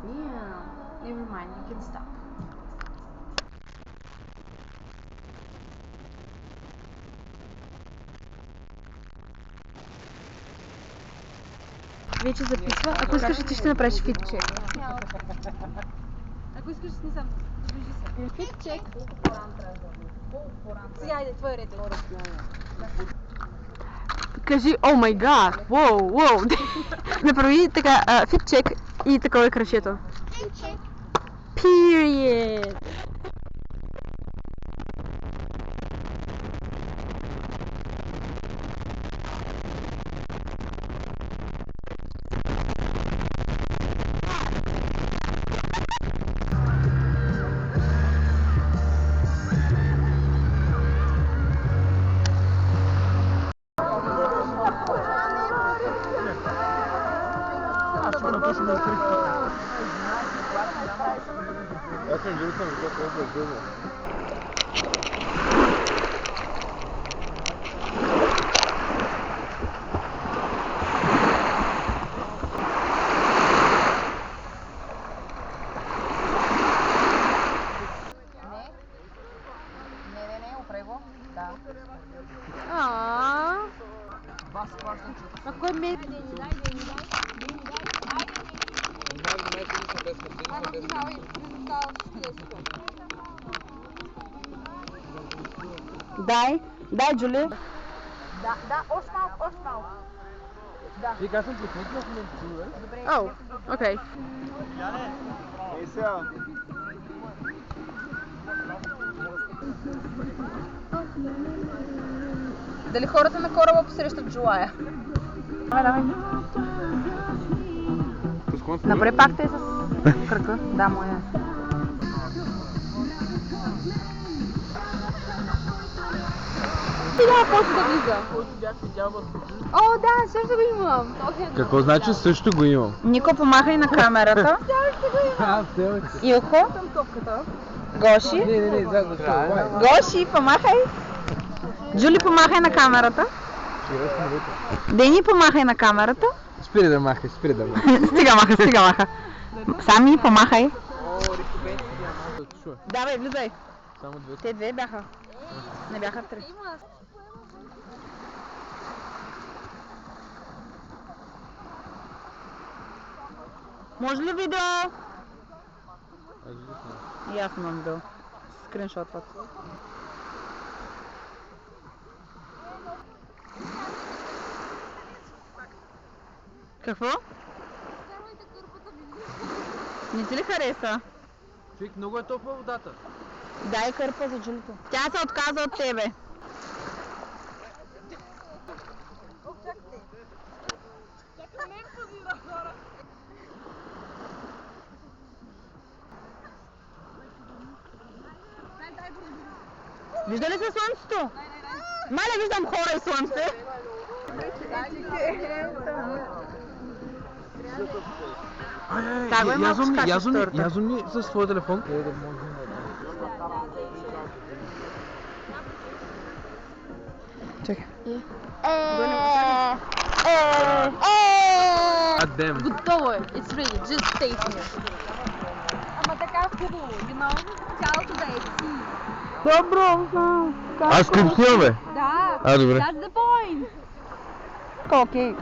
Yeah, never mind, you can stop. Вече записва. Ако искаш, ти ще направиш фитчек. Ако искаш, не знам. Фитчек. Сега, айде, твой ред. Кажи, о май гад, воу, воу. Направи така фитчек и такова е кръчето. Фитчек. Period. Аз съм виждал, защото е дълго. Не, опрей го. Да. На кой ме? Дай, Джули. Да, още малко. Вие как съм прекъснал в момента? Добре. О, окей. Ей сега. Дали хората на кораба посрещат Джулая? Давай. Направи пак те с кръка. Да, моя. Сега после да влиза. О, да, също го имам. Какво значи също го имам? Нико, помахай на камерата. Илко. Гоши. Не, Гоши, помахай. Джули, помахай на камерата. Дени, помахай на камерата. Спри да махай. Стига маха. Сами, помахай. Давай, влизай. Само две. Те две бяха. Не бяха три. Може ли видео? И аз имам видео. Скриншотват. Какво? Не ти ли хареса? Човек, много е топла водата. Дай кърпа за Джулито. Тя се отказа от тебе. Вижда ли се слънцето? Маля, виждам хора и слънце. Язом ми с твоя телефон. Чакай. Адем. Готово е. It's ready. Just taste it. Ама така хубаво, цялото да е си. Добро. Аз скрип снимаме? Да. А, добре. That's the point. Окей.